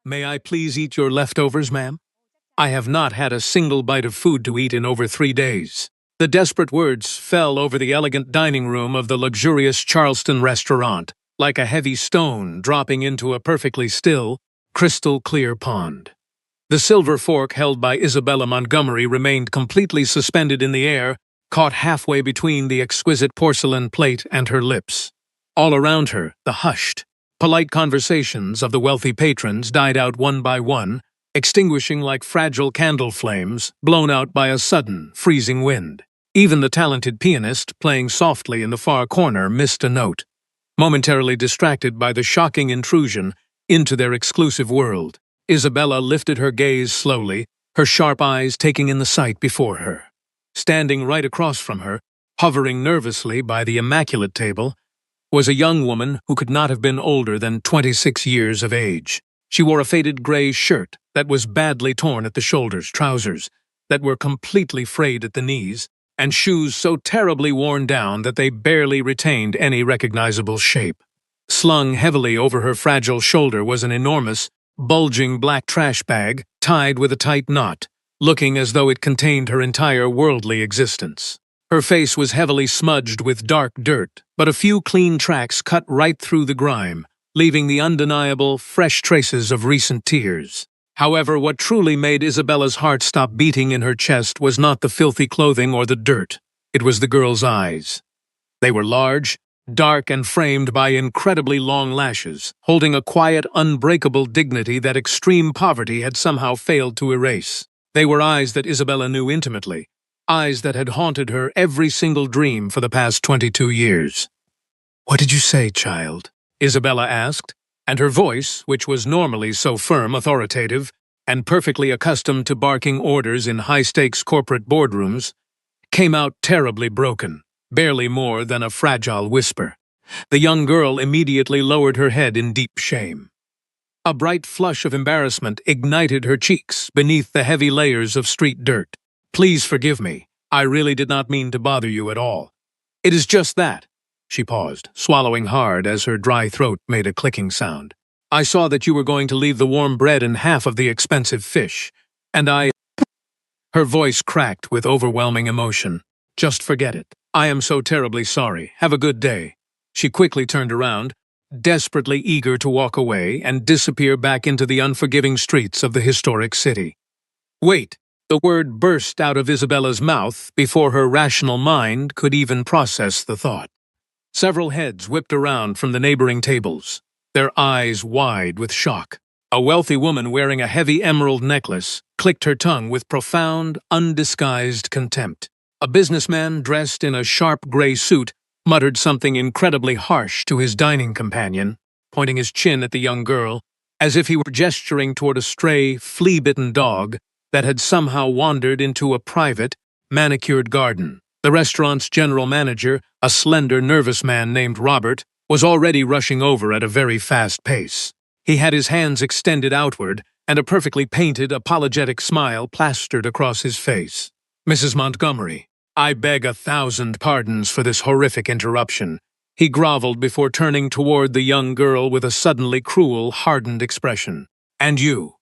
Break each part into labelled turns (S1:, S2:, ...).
S1: May I please eat your leftovers, ma'am? I have not had a single bite of food to eat in over 3 days. The desperate words fell over the elegant dining room of the luxurious Charleston restaurant, like a heavy stone dropping into a perfectly still, crystal-clear pond. The silver fork held by Isabella Montgomery remained completely suspended in the air, caught halfway between the exquisite porcelain plate and her lips. All around her, the hushed, polite conversations of the wealthy patrons died out one by one, extinguishing like fragile candle flames blown out by a sudden, freezing wind. Even the talented pianist, playing softly in the far corner, missed a note, momentarily distracted by the shocking intrusion into their exclusive world. Isabella lifted her gaze slowly, her sharp eyes taking in the sight before her. Standing right across from her, hovering nervously by the immaculate table, was a young woman who could not have been older than 26 years of age. She wore a faded gray shirt that was badly torn at the shoulders, trousers that were completely frayed at the knees, and shoes so terribly worn down that they barely retained any recognizable shape. Slung heavily over her fragile shoulder was an enormous, bulging black trash bag tied with a tight knot, looking as though it contained her entire worldly existence. Her face was heavily smudged with dark dirt, but a few clean tracks cut right through the grime, leaving the undeniable, fresh traces of recent tears. However, what truly made Isabella's heart stop beating in her chest was not the filthy clothing or the dirt. It was the girl's eyes. They were large, dark, and framed by incredibly long lashes, holding a quiet, unbreakable dignity that extreme poverty had somehow failed to erase. They were eyes that Isabella knew intimately, eyes that had haunted her every single dream for the past 22 years. "What did you say, child?" Isabella asked, and her voice, which was normally so firm, authoritative, and perfectly accustomed to barking orders in high-stakes corporate boardrooms, came out terribly broken, barely more than a fragile whisper. The young girl immediately lowered her head in deep shame. A bright flush of embarrassment ignited her cheeks beneath the heavy layers of street dirt. "Please forgive me. I really did not mean to bother you at all. It is just that." She paused, swallowing hard as her dry throat made a clicking sound. "I saw that you were going to leave the warm bread and half of the expensive fish, and I—" Her voice cracked with overwhelming emotion. "Just forget it. I am so terribly sorry. Have a good day." She quickly turned around, desperately eager to walk away and disappear back into the unforgiving streets of the historic city. "Wait!" The word burst out of Isabella's mouth before her rational mind could even process the thought. Several heads whipped around from the neighboring tables, their eyes wide with shock. A wealthy woman wearing a heavy emerald necklace clicked her tongue with profound, undisguised contempt. A businessman dressed in a sharp gray suit muttered something incredibly harsh to his dining companion, pointing his chin at the young girl, as if he were gesturing toward a stray, flea-bitten dog that had somehow wandered into a private, manicured garden. The restaurant's general manager, a slender, nervous man named Robert, was already rushing over at a very fast pace. He had his hands extended outward, and a perfectly painted, apologetic smile plastered across his face. "Mrs. Montgomery, I beg 1,000 pardons for this horrific interruption," he groveled before turning toward the young girl with a suddenly cruel, hardened expression. "And you.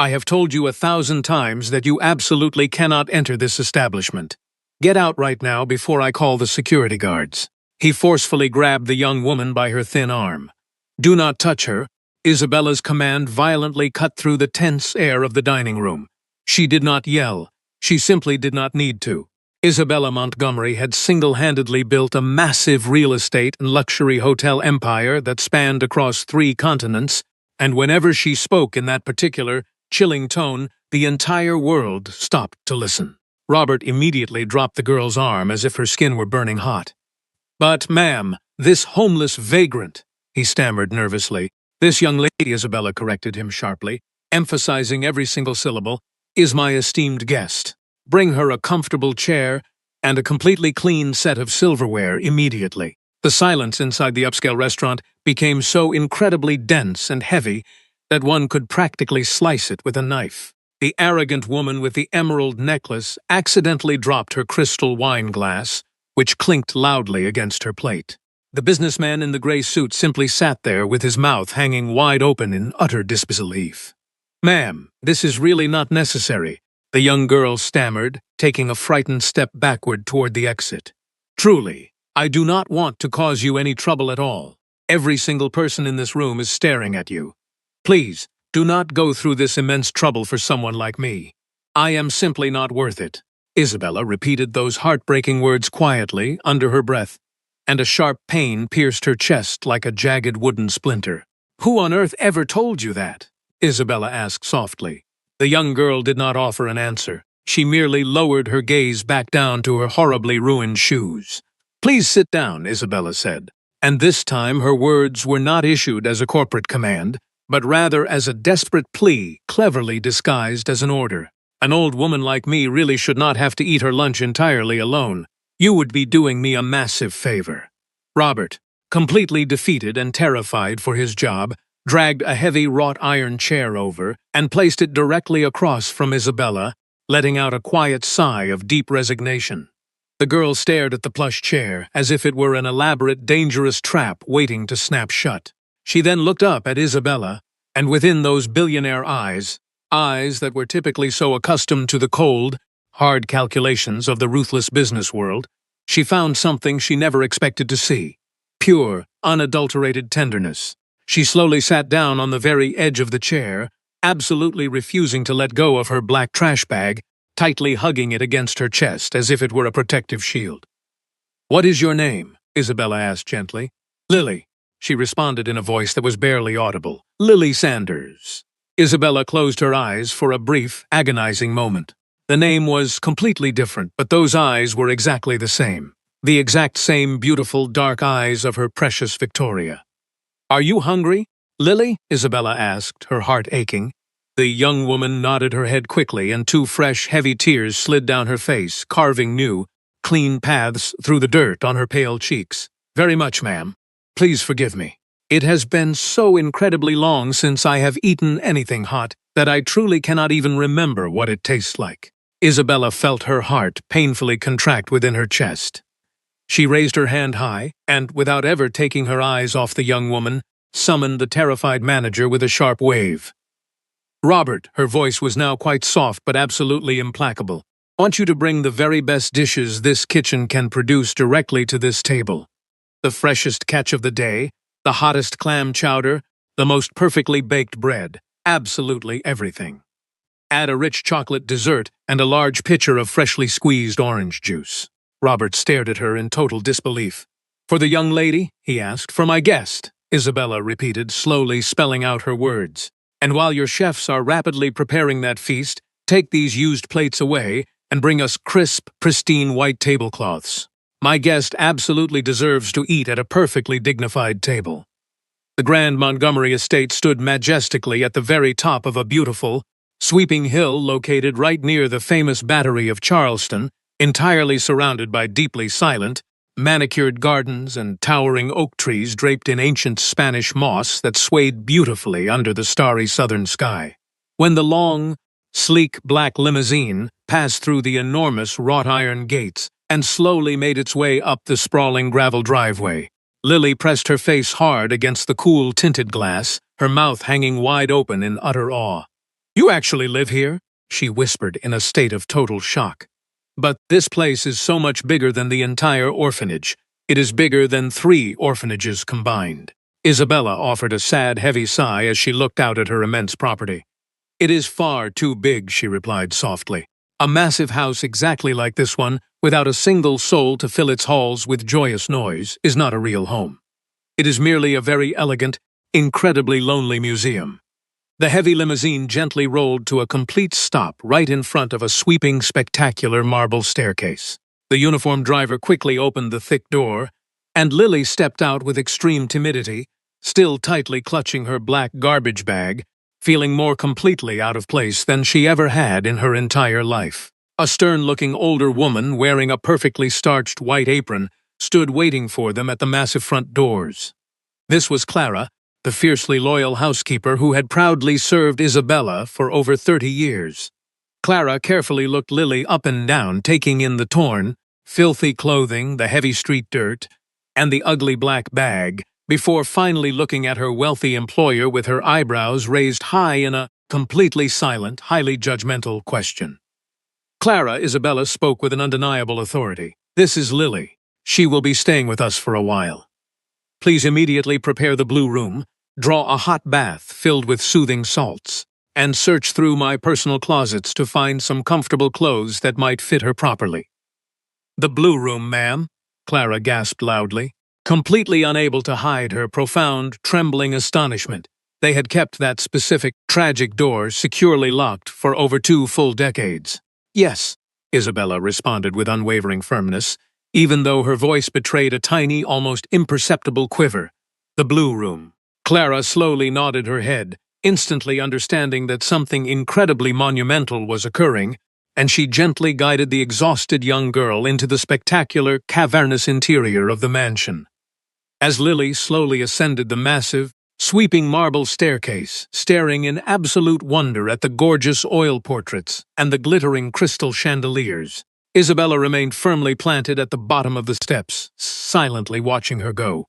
S1: I have told you 1,000 times that you absolutely cannot enter this establishment. Get out right now before I call the security guards." He forcefully grabbed the young woman by her thin arm. "Do not touch her." Isabella's command violently cut through the tense air of the dining room. She did not yell. She simply did not need to. Isabella Montgomery had single-handedly built a massive real estate and luxury hotel empire that spanned across 3 continents, and whenever she spoke in that particular, chilling tone, the entire world stopped to listen. Robert immediately dropped the girl's arm as if her skin were burning hot. "But, ma'am, this homeless vagrant," he stammered nervously. "This young lady," Isabella corrected him sharply, emphasizing every single syllable, "is my esteemed guest. Bring her a comfortable chair and a completely clean set of silverware immediately." The silence inside the upscale restaurant became so incredibly dense and heavy that one could practically slice it with a knife. The arrogant woman with the emerald necklace accidentally dropped her crystal wine glass, which clinked loudly against her plate. The businessman in the gray suit simply sat there with his mouth hanging wide open in utter disbelief. Ma'am, this is really not necessary, the young girl stammered, taking a frightened step backward toward the exit. Truly, I do not want to cause you any trouble at all. Every single person in this room is staring at you. Please, do not go through this immense trouble for someone like me. I am simply not worth it. Isabella repeated those heartbreaking words quietly, under her breath, and a sharp pain pierced her chest like a jagged wooden splinter. Who on earth ever told you that? Isabella asked softly. The young girl did not offer an answer. She merely lowered her gaze back down to her horribly ruined shoes. Please sit down, Isabella said. And this time her words were not issued as a corporate command, but rather as a desperate plea cleverly disguised as an order. An old woman like me really should not have to eat her lunch entirely alone. You would be doing me a massive favor. Robert, completely defeated and terrified for his job, dragged a heavy wrought iron chair over and placed it directly across from Isabella, letting out a quiet sigh of deep resignation. The girl stared at the plush chair as if it were an elaborate, dangerous trap waiting to snap shut. She then looked up at Isabella, and within those billionaire eyes that were typically so accustomed to the cold, hard calculations of the ruthless business world, she found something she never expected to see. Pure, unadulterated tenderness. She slowly sat down on the very edge of the chair, absolutely refusing to let go of her black trash bag, tightly hugging it against her chest as if it were a protective shield. "What is your name?" Isabella asked gently. "Lily," she responded in a voice that was barely audible. "Lily Sanders." Isabella closed her eyes for a brief, agonizing moment. The name was completely different, but those eyes were exactly the same. The exact same beautiful, dark eyes of her precious Victoria. "Are you hungry, Lily?" Isabella asked, her heart aching. The young woman nodded her head quickly, and two fresh, heavy tears slid down her face, carving new, clean paths through the dirt on her pale cheeks. "Very much, ma'am. Please forgive me. It has been so incredibly long since I have eaten anything hot that I truly cannot even remember what it tastes like." Isabella felt her heart painfully contract within her chest. She raised her hand high, and, without ever taking her eyes off the young woman, summoned the terrified manager with a sharp wave. "Robert," her voice was now quite soft but absolutely implacable, "I want you to bring the very best dishes this kitchen can produce directly to this table. The freshest catch of the day, the hottest clam chowder, the most perfectly baked bread, absolutely everything. Add a rich chocolate dessert and a large pitcher of freshly squeezed orange juice." Robert stared at her in total disbelief. "For the young lady?" he asked. "For my guest," Isabella repeated, slowly spelling out her words. "And while your chefs are rapidly preparing that feast, take these used plates away and bring us crisp, pristine white tablecloths. My guest absolutely deserves to eat at a perfectly dignified table." The Grand Montgomery estate stood majestically at the very top of a beautiful, sweeping hill located right near the famous Battery of Charleston, entirely surrounded by deeply silent, manicured gardens and towering oak trees draped in ancient Spanish moss that swayed beautifully under the starry southern sky. When the long, sleek black limousine passed through the enormous wrought iron gates and slowly made its way up the sprawling gravel driveway, Lily pressed her face hard against the cool tinted glass, her mouth hanging wide open in utter awe. "You actually live here?" she whispered in a state of total shock. "But this place is so much bigger than the entire orphanage. It is bigger than 3 orphanages combined." Isabella offered a sad, heavy sigh as she looked out at her immense property. "It is far too big," she replied softly. "A massive house exactly like this one, without a single soul to fill its halls with joyous noise, is not a real home. It is merely a very elegant, incredibly lonely museum." The heavy limousine gently rolled to a complete stop right in front of a sweeping, spectacular marble staircase. The uniformed driver quickly opened the thick door, and Lily stepped out with extreme timidity, still tightly clutching her black garbage bag, feeling more completely out of place than she ever had in her entire life. A stern-looking older woman wearing a perfectly starched white apron stood waiting for them at the massive front doors. This was Clara, the fiercely loyal housekeeper who had proudly served Isabella for over 30 years. Clara carefully looked Lily up and down, taking in the torn, filthy clothing, the heavy street dirt, and the ugly black bag, before finally looking at her wealthy employer with her eyebrows raised high in a completely silent, highly judgmental question. Clara Isabella spoke with an undeniable authority. "This is Lily. She will be staying with us for a while. Please immediately prepare the blue room, draw a hot bath filled with soothing salts, and search through my personal closets to find some comfortable clothes that might fit her properly." "The blue room, ma'am," Clara gasped loudly, completely unable to hide her profound, trembling astonishment. They had kept that specific, tragic door securely locked for over 2 full decades. "Yes," Isabella responded with unwavering firmness, even though her voice betrayed a tiny, almost imperceptible quiver. "The blue room." Clara slowly nodded her head, instantly understanding that something incredibly monumental was occurring, and she gently guided the exhausted young girl into the spectacular, cavernous interior of the mansion. As Lily slowly ascended the massive, sweeping marble staircase, staring in absolute wonder at the gorgeous oil portraits and the glittering crystal chandeliers, Isabella remained firmly planted at the bottom of the steps, silently watching her go.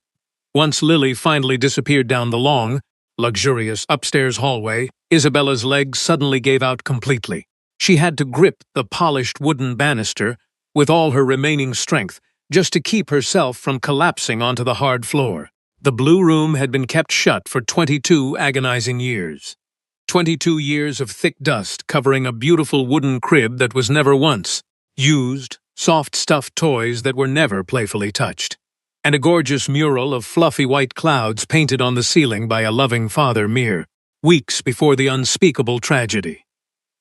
S1: Once Lily finally disappeared down the long, luxurious upstairs hallway, Isabella's legs suddenly gave out completely. She had to grip the polished wooden banister with all her remaining strength just to keep herself from collapsing onto the hard floor. The blue room had been kept shut for 22 agonizing years. 22 years of thick dust covering a beautiful wooden crib that was never once used, soft stuffed toys that were never playfully touched, and a gorgeous mural of fluffy white clouds painted on the ceiling by a loving father mere weeks before the unspeakable tragedy.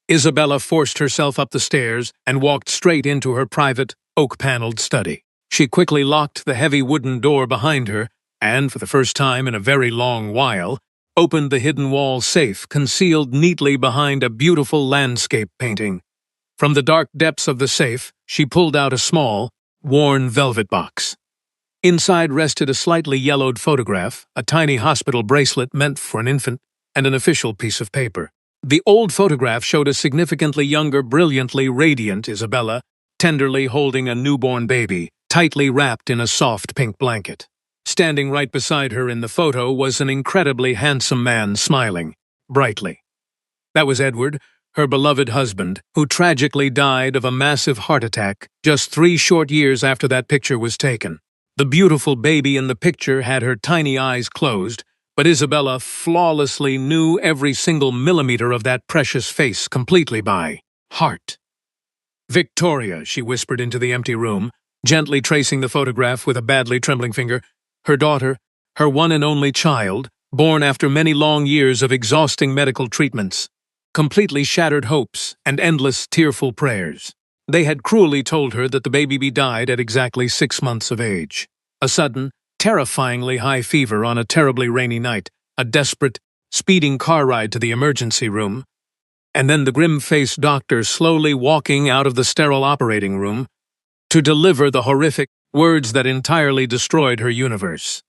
S1: Isabella forced herself up the stairs and walked straight into her private, oak-paneled study. She quickly locked the heavy wooden door behind her and, for the first time in a very long while, opened the hidden wall safe concealed neatly behind a beautiful landscape painting. From the dark depths of the safe, she pulled out a small, worn velvet box. Inside rested a slightly yellowed photograph, a tiny hospital bracelet meant for an infant, and an official piece of paper. The old photograph showed a significantly younger, brilliantly radiant Isabella, tenderly holding a newborn baby, tightly wrapped in a soft pink blanket. Standing right beside her in the photo was an incredibly handsome man smiling brightly. That was Edward, her beloved husband, who tragically died of a massive heart attack just 3 short years after that picture was taken. The beautiful baby in the picture had her tiny eyes closed, but Isabella flawlessly knew every single millimeter of that precious face completely by heart. "Victoria," she whispered into the empty room, gently tracing the photograph with a badly trembling finger. Her daughter, her one and only child, born after many long years of exhausting medical treatments, completely shattered hopes and endless tearful prayers. They had cruelly told her that the baby died at exactly 6 months of age. A sudden, terrifyingly high fever on a terribly rainy night, a desperate, speeding car ride to the emergency room, and then the grim-faced doctor slowly walking out of the sterile operating room to deliver the horrific words that entirely destroyed her universe.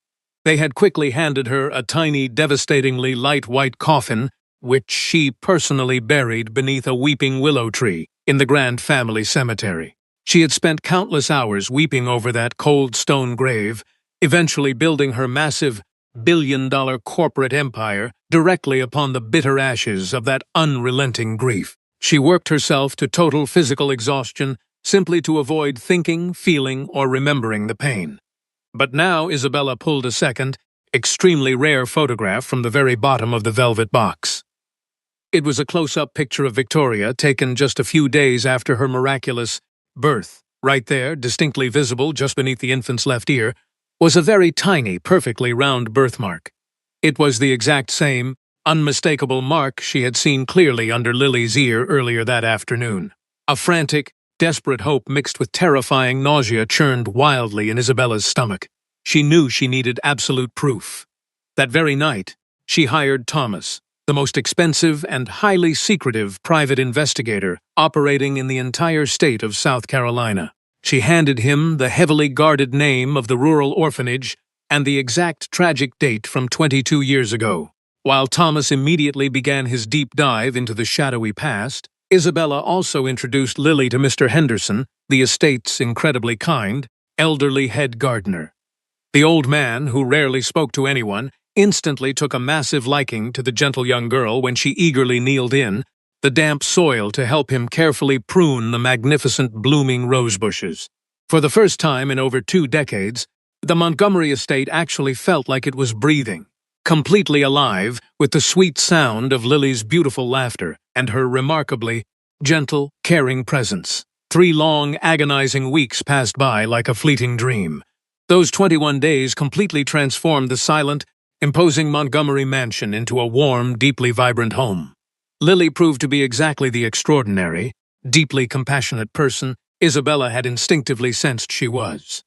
S1: They had quickly handed her a tiny, devastatingly light white coffin, which she personally buried beneath a weeping willow tree in the Grand Family Cemetery. She had spent countless hours weeping over that cold stone grave, eventually building her massive, billion-dollar corporate empire directly upon the bitter ashes of that unrelenting grief. She worked herself to total physical exhaustion simply to avoid thinking, feeling, or remembering the pain. But now Isabella pulled a second, extremely rare photograph from the very bottom of the velvet box. It was a close-up picture of Victoria taken just a few days after her miraculous birth. Right there, distinctly visible just beneath the infant's left ear, was a very tiny, perfectly round birthmark. It was the exact same, unmistakable mark she had seen clearly under Lily's ear earlier that afternoon. A frantic, desperate hope mixed with terrifying nausea churned wildly in Isabella's stomach. She knew she needed absolute proof. That very night, she hired Thomas, the most expensive and highly secretive private investigator operating in the entire state of South Carolina. She handed him the heavily guarded name of the rural orphanage and the exact tragic date from 22 years ago. While Thomas immediately began his deep dive into the shadowy past, Isabella also introduced Lily to Mr. Henderson, the estate's incredibly kind, elderly head gardener. The old man, who rarely spoke to anyone, instantly took a massive liking to the gentle young girl when she eagerly kneeled in the damp soil to help him carefully prune the magnificent blooming rose bushes. For the first time in over 2 decades, the Montgomery estate actually felt like it was breathing, completely alive with the sweet sound of Lily's beautiful laughter and her remarkably gentle, caring presence. 3 long, agonizing weeks passed by like a fleeting dream. Those 21 days completely transformed the silent, imposing Montgomery mansion into a warm, deeply vibrant home. Lily proved to be exactly the extraordinary, deeply compassionate person Isabella had instinctively sensed she was.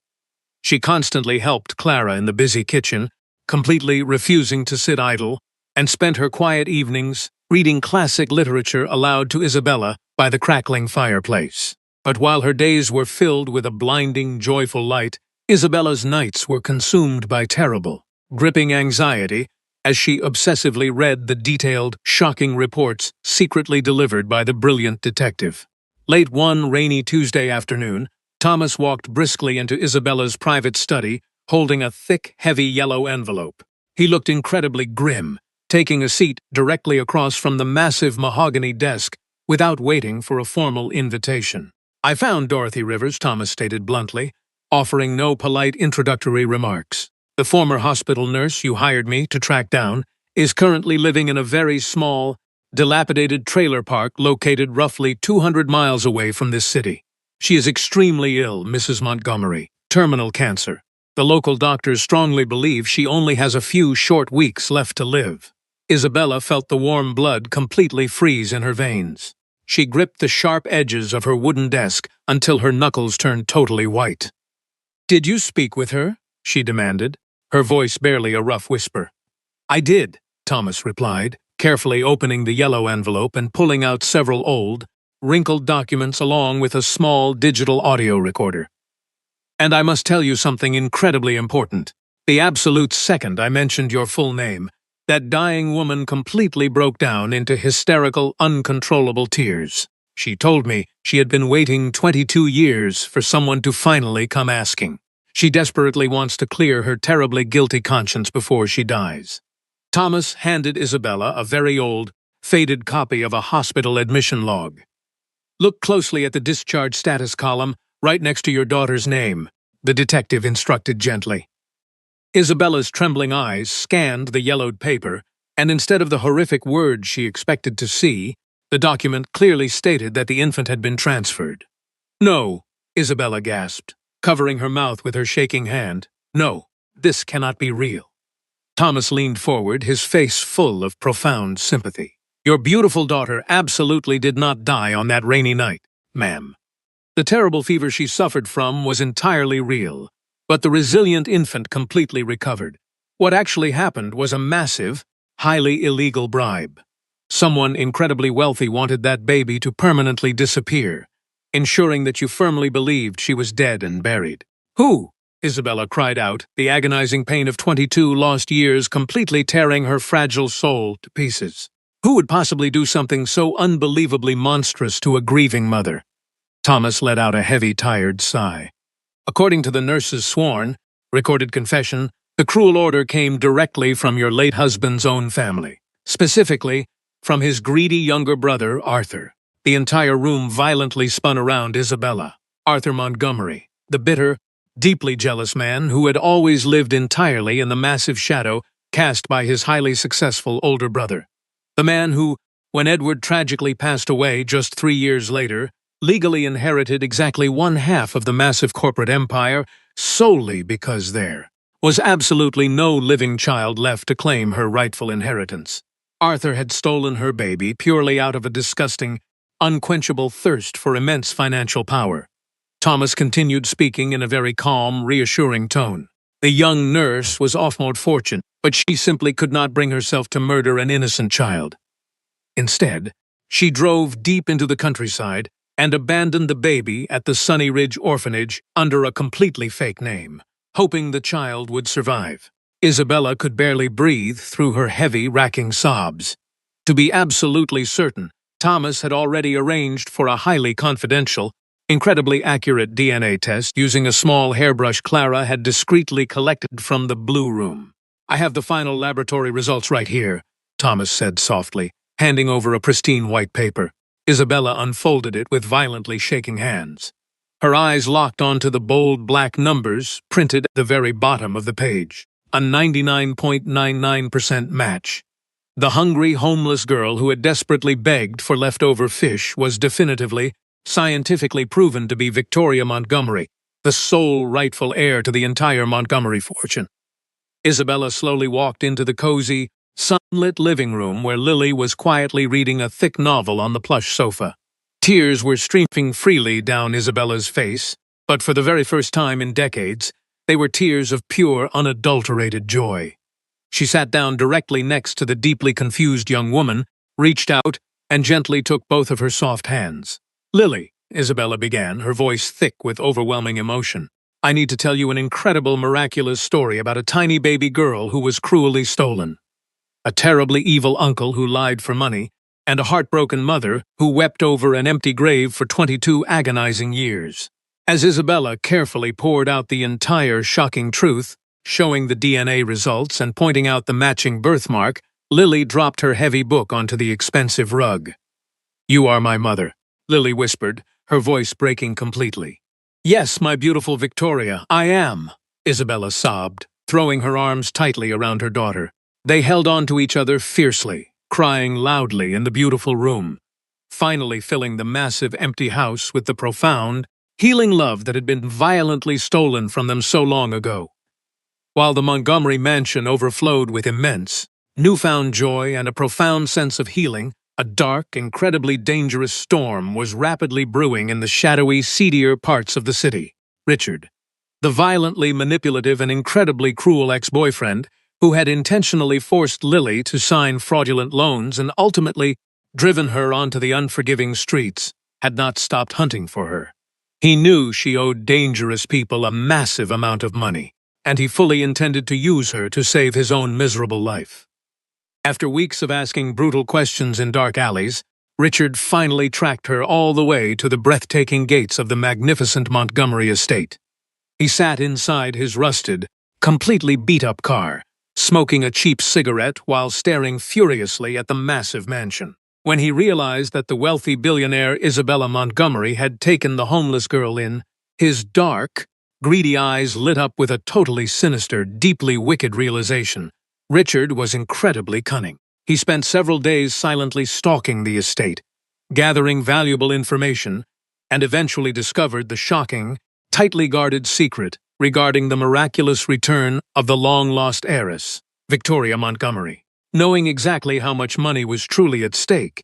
S1: She constantly helped Clara in the busy kitchen, completely refusing to sit idle, and spent her quiet evenings reading classic literature aloud to Isabella by the crackling fireplace. But while her days were filled with a blinding, joyful light, Isabella's nights were consumed by terrible, gripping anxiety as she obsessively read the detailed, shocking reports secretly delivered by the brilliant detective. Late one rainy Tuesday afternoon, Thomas walked briskly into Isabella's private study, holding a thick, heavy yellow envelope. He looked incredibly grim, taking a seat directly across from the massive mahogany desk without waiting for a formal invitation. "I found Dorothy Rivers," Thomas stated bluntly, offering no polite introductory remarks. "The former hospital nurse you hired me to track down is currently living in a very small, dilapidated trailer park located roughly 200 miles away from this city. She is extremely ill, Mrs. Montgomery, terminal cancer. The local doctors strongly believe she only has a few short weeks left to live." Isabella felt the warm blood completely freeze in her veins. She gripped the sharp edges of her wooden desk until her knuckles turned totally white. "Did you speak with her?" she demanded, her voice barely a rough whisper. "I did," Thomas replied, carefully opening the yellow envelope and pulling out several old, wrinkled documents along with a small digital audio recorder. "And I must tell you something incredibly important. The absolute second I mentioned your full name, that dying woman completely broke down into hysterical, uncontrollable tears. She told me she had been waiting 22 years for someone to finally come asking. She desperately wants to clear her terribly guilty conscience before she dies." Thomas handed Isabella a very old, faded copy of a hospital admission log. "Look closely at the discharge status column right next to your daughter's name," the detective instructed gently. Isabella's trembling eyes scanned the yellowed paper, and instead of the horrific words she expected to see, the document clearly stated that the infant had been transferred. "No," Isabella gasped, covering her mouth with her shaking hand. "No, this cannot be real." Thomas leaned forward, his face full of profound sympathy. "Your beautiful daughter absolutely did not die on that rainy night, ma'am. The terrible fever she suffered from was entirely real, but the resilient infant completely recovered. What actually happened was a massive, highly illegal bribe. Someone incredibly wealthy wanted that baby to permanently disappear, ensuring that you firmly believed she was dead and buried." "Who?" Isabella cried out, the agonizing pain of 22 lost years completely tearing her fragile soul to pieces. "Who would possibly do something so unbelievably monstrous to a grieving mother?" Thomas let out a heavy, tired sigh. "According to the nurse's sworn, recorded confession, the cruel order came directly from your late husband's own family, specifically from his greedy younger brother, Arthur." The entire room violently spun around Isabella. Arthur Montgomery, the bitter, deeply jealous man who had always lived entirely in the massive shadow cast by his highly successful older brother. The man who, when Edward tragically passed away just 3 years later, legally inherited exactly 1/2 of the massive corporate empire solely because there was absolutely no living child left to claim her rightful inheritance. Arthur had stolen her baby purely out of a disgusting, unquenchable thirst for immense financial power. Thomas continued speaking in a very calm, reassuring tone. The young nurse was off more fortune, but she simply could not bring herself to murder an innocent child. Instead, she drove deep into the countryside and abandoned the baby at the Sunny Ridge Orphanage under a completely fake name, hoping the child would survive. Isabella could barely breathe through her heavy, racking sobs. To be absolutely certain, Thomas had already arranged for a highly confidential, incredibly accurate DNA test using a small hairbrush Clara had discreetly collected from the Blue Room. I have the final laboratory results right here, Thomas said softly, handing over a pristine white paper. Isabella unfolded it with violently shaking hands. Her eyes locked onto the bold black numbers printed at the very bottom of the page. A 99.99% match. The hungry, homeless girl who had desperately begged for leftover fish was definitively, scientifically proven to be Victoria Montgomery, the sole rightful heir to the entire Montgomery fortune. Isabella slowly walked into the cozy, sunlit living room where Lily was quietly reading a thick novel on the plush sofa. Tears were streaming freely down Isabella's face, but for the very first time in decades, they were tears of pure, unadulterated joy. She sat down directly next to the deeply confused young woman, reached out, and gently took both of her soft hands. "Lily," Isabella began, her voice thick with overwhelming emotion, "I need to tell you an incredible, miraculous story about a tiny baby girl who was cruelly stolen. A terribly evil uncle who lied for money, and a heartbroken mother who wept over an empty grave for 22 agonizing years." As Isabella carefully poured out the entire shocking truth, showing the DNA results and pointing out the matching birthmark, Lily dropped her heavy book onto the expensive rug. "You are my mother," Lily whispered, her voice breaking completely. "Yes, my beautiful Victoria, I am," Isabella sobbed, throwing her arms tightly around her daughter. They held on to each other fiercely, crying loudly in the beautiful room, finally filling the massive empty house with the profound, healing love that had been violently stolen from them so long ago. While the Montgomery mansion overflowed with immense, newfound joy and a profound sense of healing, a dark, incredibly dangerous storm was rapidly brewing in the shadowy, seedier parts of the city. Richard, the violently manipulative and incredibly cruel ex-boyfriend, who had intentionally forced Lily to sign fraudulent loans and ultimately driven her onto the unforgiving streets, had not stopped hunting for her. He knew she owed dangerous people a massive amount of money, and he fully intended to use her to save his own miserable life. After weeks of asking brutal questions in dark alleys, Richard finally tracked her all the way to the breathtaking gates of the magnificent Montgomery estate. He sat inside his rusted, completely beat-up car, smoking a cheap cigarette while staring furiously at the massive mansion. When he realized that the wealthy billionaire Isabella Montgomery had taken the homeless girl in, his dark, greedy eyes lit up with a totally sinister, deeply wicked realization. Richard was incredibly cunning. He spent several days silently stalking the estate, gathering valuable information, and eventually discovered the shocking, tightly guarded secret regarding the miraculous return of the long-lost heiress, Victoria Montgomery. Knowing exactly how much money was truly at stake,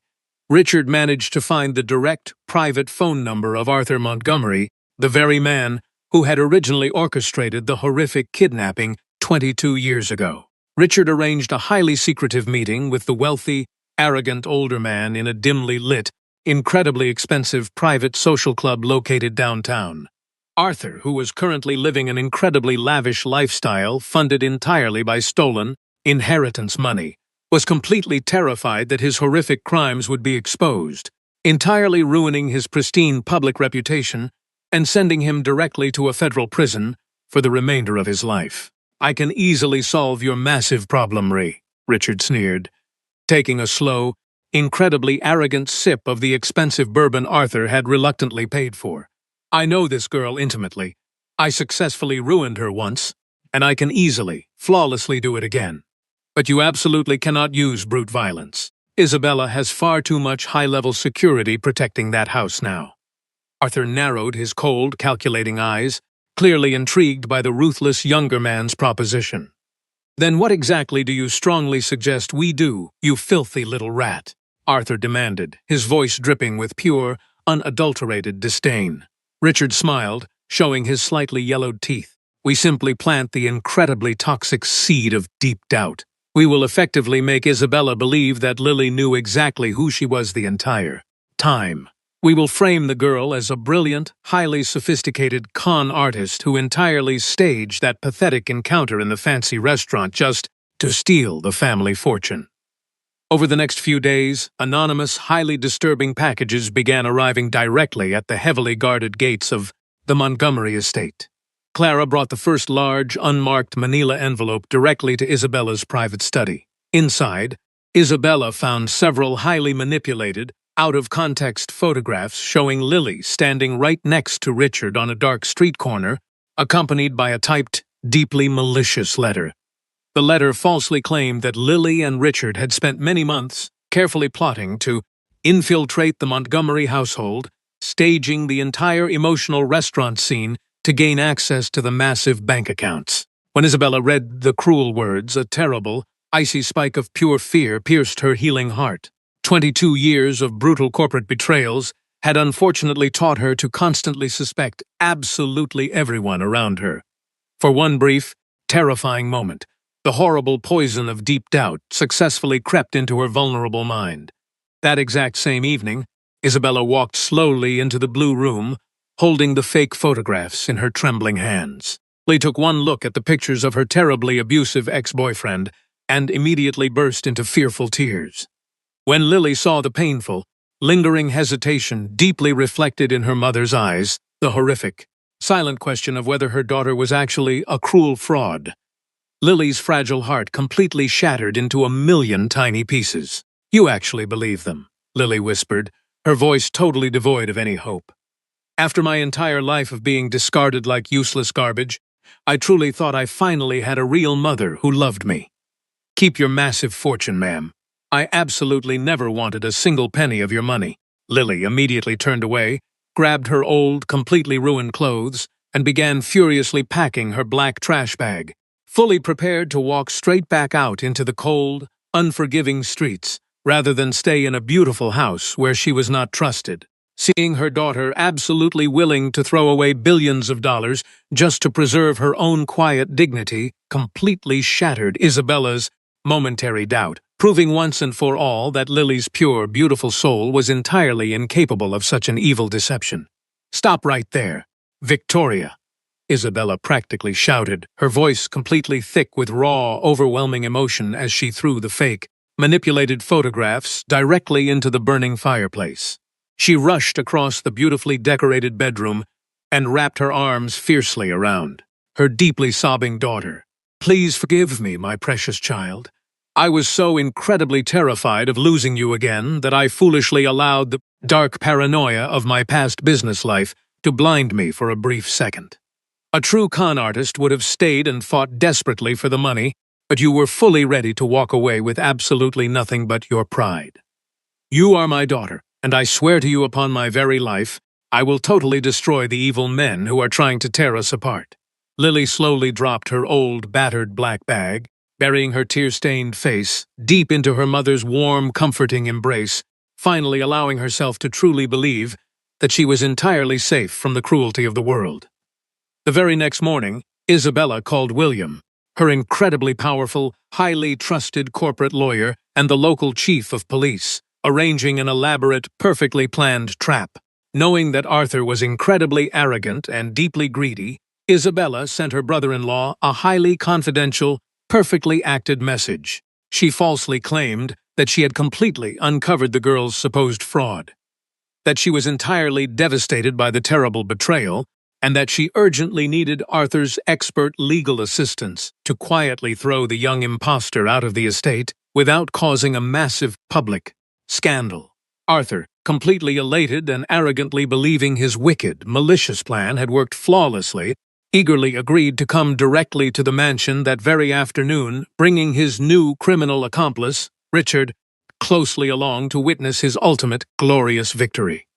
S1: Richard managed to find the direct, private phone number of Arthur Montgomery, the very man who had originally orchestrated the horrific kidnapping 22 years ago. Richard arranged a highly secretive meeting with the wealthy, arrogant older man in a dimly lit, incredibly expensive private social club located downtown. Arthur, who was currently living an incredibly lavish lifestyle funded entirely by stolen, inheritance money, was completely terrified that his horrific crimes would be exposed, entirely ruining his pristine public reputation and sending him directly to a federal prison for the remainder of his life. "I can easily solve your massive problem, Richard sneered, taking a slow, incredibly arrogant sip of the expensive bourbon Arthur had reluctantly paid for. "I know this girl intimately. I successfully ruined her once, and I can easily, flawlessly do it again. But you absolutely cannot use brute violence. Isabella has far too much high-level security protecting that house now." Arthur narrowed his cold, calculating eyes, clearly intrigued by the ruthless younger man's proposition. "Then what exactly do you strongly suggest we do, you filthy little rat?" Arthur demanded, his voice dripping with pure, unadulterated disdain. Richard smiled, showing his slightly yellowed teeth. "We simply plant the incredibly toxic seed of deep doubt. We will effectively make Isabella believe that Lily knew exactly who she was the entire time. We will frame the girl as a brilliant, highly sophisticated con artist who entirely staged that pathetic encounter in the fancy restaurant just to steal the family fortune." Over the next few days, anonymous, highly disturbing packages began arriving directly at the heavily guarded gates of the Montgomery estate. Clara brought the first large, unmarked manila envelope directly to Isabella's private study. Inside, Isabella found several highly manipulated, out-of-context photographs showing Lily standing right next to Richard on a dark street corner, accompanied by a typed, deeply malicious letter. The letter falsely claimed that Lily and Richard had spent many months carefully plotting to infiltrate the Montgomery household, staging the entire emotional restaurant scene to gain access to the massive bank accounts. When Isabella read the cruel words, a terrible, icy spike of pure fear pierced her healing heart. 22 years of brutal corporate betrayals had unfortunately taught her to constantly suspect absolutely everyone around her. For one brief, terrifying moment, the horrible poison of deep doubt successfully crept into her vulnerable mind. That exact same evening, Isabella walked slowly into the blue room, holding the fake photographs in her trembling hands. Lily took one look at the pictures of her terribly abusive ex-boyfriend and immediately burst into fearful tears. When Lily saw the painful, lingering hesitation deeply reflected in her mother's eyes, the horrific, silent question of whether her daughter was actually a cruel fraud, Lily's fragile heart completely shattered into a million tiny pieces. "You actually believe them," Lily whispered, her voice totally devoid of any hope. "After my entire life of being discarded like useless garbage, I truly thought I finally had a real mother who loved me. Keep your massive fortune, ma'am. I absolutely never wanted a single penny of your money." Lily immediately turned away, grabbed her old, completely ruined clothes, and began furiously packing her black trash bag, fully prepared to walk straight back out into the cold, unforgiving streets, rather than stay in a beautiful house where she was not trusted. Seeing her daughter absolutely willing to throw away billions of dollars just to preserve her own quiet dignity completely shattered Isabella's momentary doubt, proving once and for all that Lily's pure, beautiful soul was entirely incapable of such an evil deception. "Stop right there, Victoria," Isabella practically shouted, her voice completely thick with raw, overwhelming emotion as she threw the fake, manipulated photographs directly into the burning fireplace. She rushed across the beautifully decorated bedroom and wrapped her arms fiercely around her deeply sobbing daughter. "Please forgive me, my precious child. I was so incredibly terrified of losing you again that I foolishly allowed the dark paranoia of my past business life to blind me for a brief second. A true con artist would have stayed and fought desperately for the money, but you were fully ready to walk away with absolutely nothing but your pride. You are my daughter, and I swear to you upon my very life, I will totally destroy the evil men who are trying to tear us apart." Lily slowly dropped her old, battered black bag, burying her tear-stained face deep into her mother's warm, comforting embrace, finally allowing herself to truly believe that she was entirely safe from the cruelty of the world. The very next morning, Isabella called William, her incredibly powerful, highly trusted corporate lawyer and the local chief of police, arranging an elaborate, perfectly planned trap. Knowing that Arthur was incredibly arrogant and deeply greedy, Isabella sent her brother-in-law a highly confidential, perfectly acted message. She falsely claimed that she had completely uncovered the girl's supposed fraud, that she was entirely devastated by the terrible betrayal, and that she urgently needed Arthur's expert legal assistance to quietly throw the young impostor out of the estate without causing a massive public scandal. Arthur, completely elated and arrogantly believing his wicked, malicious plan had worked flawlessly, eagerly agreed to come directly to the mansion that very afternoon, bringing his new criminal accomplice, Richard, closely along to witness his ultimate glorious victory.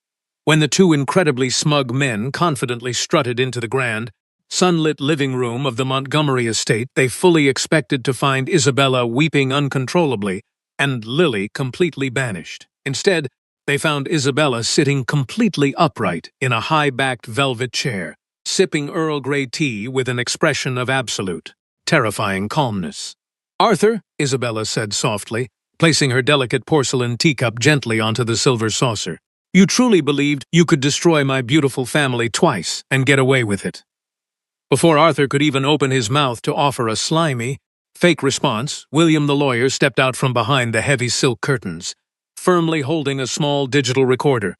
S1: When the two incredibly smug men confidently strutted into the grand, sunlit living room of the Montgomery estate, they fully expected to find Isabella weeping uncontrollably and Lily completely banished. Instead, they found Isabella sitting completely upright in a high-backed velvet chair, sipping Earl Grey tea with an expression of absolute, terrifying calmness. "Arthur," Isabella said softly, placing her delicate porcelain teacup gently onto the silver saucer, "you truly believed you could destroy my beautiful family twice and get away with it." Before Arthur could even open his mouth to offer a slimy, fake response, William the lawyer stepped out from behind the heavy silk curtains, firmly holding a small digital recorder.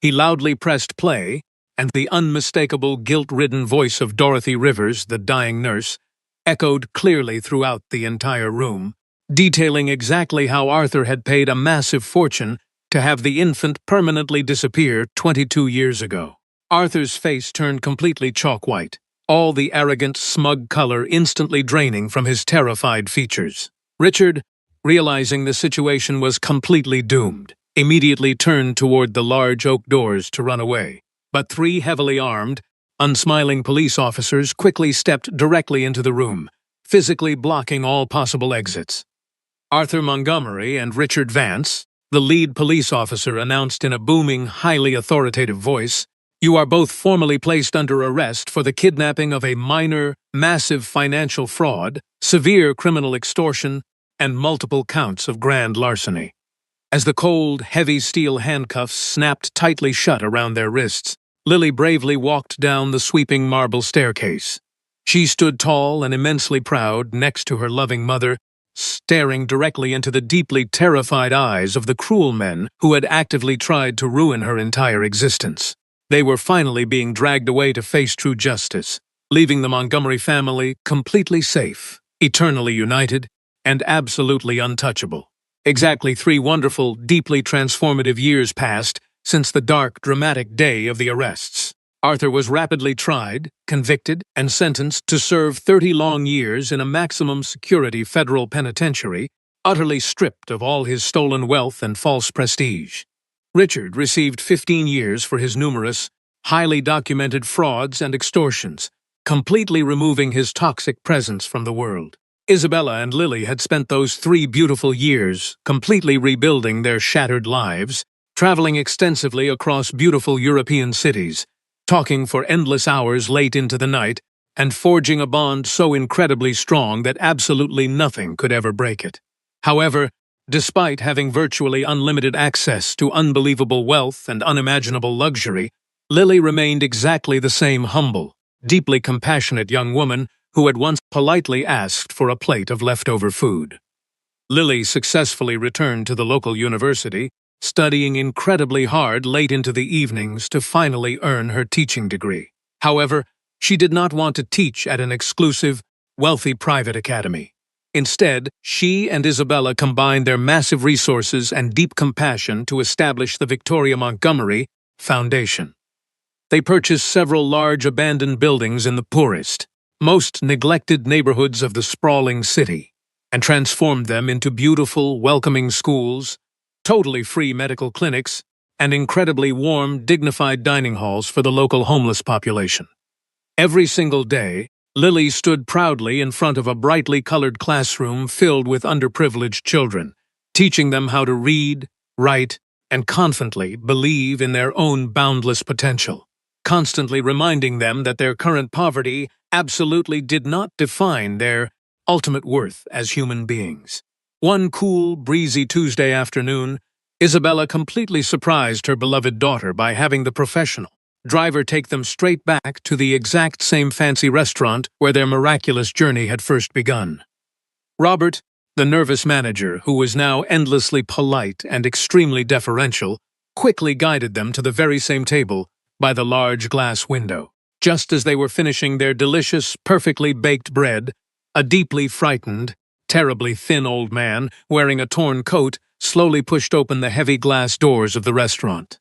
S1: He loudly pressed play, and the unmistakable guilt-ridden voice of Dorothy Rivers, the dying nurse, echoed clearly throughout the entire room, detailing exactly how Arthur had paid a massive fortune to have the infant permanently disappear 22 years ago. Arthur's face turned completely chalk-white, all the arrogant, smug color instantly draining from his terrified features. Richard, realizing the situation was completely doomed, immediately turned toward the large oak doors to run away. But three heavily armed, unsmiling police officers quickly stepped directly into the room, physically blocking all possible exits. Arthur Montgomery and Richard Vance, the lead police officer, announced in a booming, highly authoritative voice, "You are both formally placed under arrest for the kidnapping of a minor, massive financial fraud, severe criminal extortion, and multiple counts of grand larceny." As the cold, heavy steel handcuffs snapped tightly shut around their wrists, Lily bravely walked down the sweeping marble staircase. She stood tall and immensely proud next to her loving mother, staring directly into the deeply terrified eyes of the cruel men who had actively tried to ruin her entire existence. They were finally being dragged away to face true justice, leaving the Montgomery family completely safe, eternally united, and absolutely untouchable. Exactly 3 wonderful, deeply transformative years passed since the dark, dramatic day of the arrests. Arthur was rapidly tried, convicted, and sentenced to serve 30 long years in a maximum security federal penitentiary, utterly stripped of all his stolen wealth and false prestige. Richard received 15 years for his numerous, highly documented frauds and extortions, completely removing his toxic presence from the world. Isabella and Lily had spent those 3 beautiful years completely rebuilding their shattered lives, traveling extensively across beautiful European cities, talking for endless hours late into the night, and forging a bond so incredibly strong that absolutely nothing could ever break it. However, despite having virtually unlimited access to unbelievable wealth and unimaginable luxury, Lily remained exactly the same humble, deeply compassionate young woman who had once politely asked for a plate of leftover food. Lily successfully returned to the local university, studying incredibly hard late into the evenings to finally earn her teaching degree. However, she did not want to teach at an exclusive, wealthy private academy. Instead, she and Isabella combined their massive resources and deep compassion to establish the Victoria Montgomery Foundation. They purchased several large abandoned buildings in the poorest, most neglected neighborhoods of the sprawling city, and transformed them into beautiful, welcoming schools, totally free medical clinics, and incredibly warm, dignified dining halls for the local homeless population. Every single day, Lily stood proudly in front of a brightly colored classroom filled with underprivileged children, teaching them how to read, write, and confidently believe in their own boundless potential, constantly reminding them that their current poverty absolutely did not define their ultimate worth as human beings. One cool, breezy Tuesday afternoon, Isabella completely surprised her beloved daughter by having the professional driver take them straight back to the exact same fancy restaurant where their miraculous journey had first begun. Robert, the nervous manager, who was now endlessly polite and extremely deferential, quickly guided them to the very same table by the large glass window. Just as they were finishing their delicious, perfectly baked bread, a deeply frightened, terribly thin old man, wearing a torn coat, slowly pushed open the heavy glass doors of the restaurant.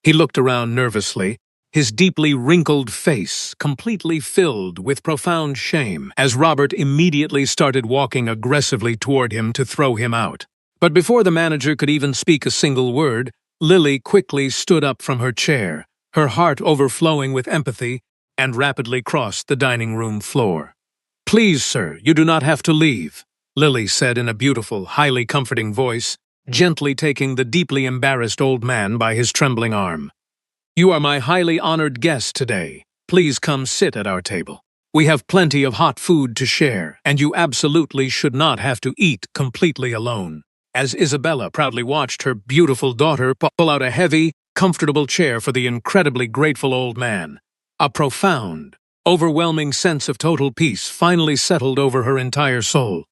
S1: He looked around nervously, his deeply wrinkled face completely filled with profound shame, as Robert immediately started walking aggressively toward him to throw him out. But before the manager could even speak a single word, Lily quickly stood up from her chair, her heart overflowing with empathy, and rapidly crossed the dining room floor. "Please, sir, you do not have to leave," Lily said in a beautiful, highly comforting voice, gently taking the deeply embarrassed old man by his trembling arm. "You are my highly honored guest today. Please come sit at our table. We have plenty of hot food to share, and you absolutely should not have to eat completely alone." As Isabella proudly watched her beautiful daughter pull out a heavy, comfortable chair for the incredibly grateful old man, a profound, overwhelming sense of total peace finally settled over her entire soul.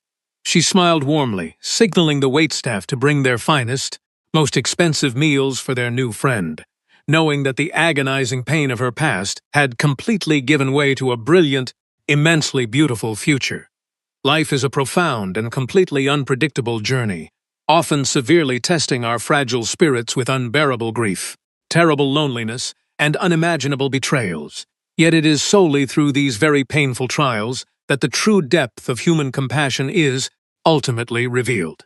S1: She smiled warmly, signaling the waitstaff to bring their finest, most expensive meals for their new friend. knowing that the agonizing pain of her past had completely given way to a brilliant, immensely beautiful future. Life is a profound and completely unpredictable journey, often severely testing our fragile spirits with unbearable grief, terrible loneliness, and unimaginable betrayals. Yet it is solely through these very painful trials that the true depth of human compassion is ultimately revealed.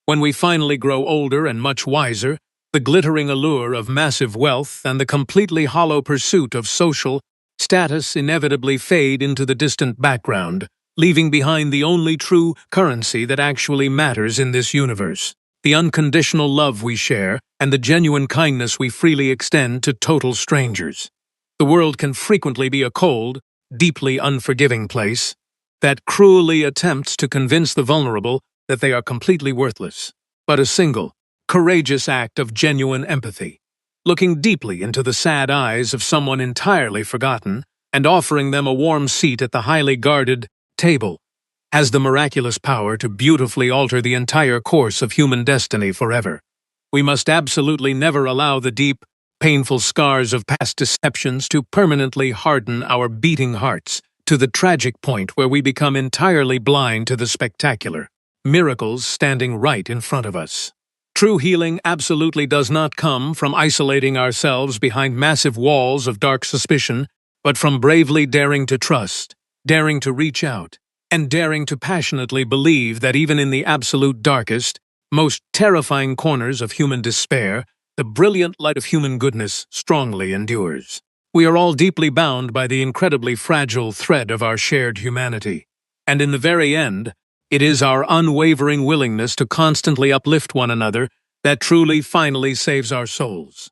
S1: When we finally grow older and much wiser, the glittering allure of massive wealth and the completely hollow pursuit of social status inevitably fade into the distant background, leaving behind the only true currency that actually matters in this universe: the unconditional love we share and the genuine kindness we freely extend to total strangers. The world can frequently be a cold, deeply unforgiving place that cruelly attempts to convince the vulnerable that they are completely worthless. But a single, courageous act of genuine empathy, looking deeply into the sad eyes of someone entirely forgotten and offering them a warm seat at the highly guarded table, has the miraculous power to beautifully alter the entire course of human destiny forever. We must absolutely never allow the deep, painful scars of past deceptions to permanently harden our beating hearts to the tragic point where we become entirely blind to the spectacular miracles standing right in front of us. True healing absolutely does not come from isolating ourselves behind massive walls of dark suspicion, but from bravely daring to trust, daring to reach out, and daring to passionately believe that even in the absolute darkest, most terrifying corners of human despair, the brilliant light of human goodness strongly endures. We are all deeply bound by the incredibly fragile thread of our shared humanity, and in the very end, it is our unwavering willingness to constantly uplift one another that truly finally saves our souls.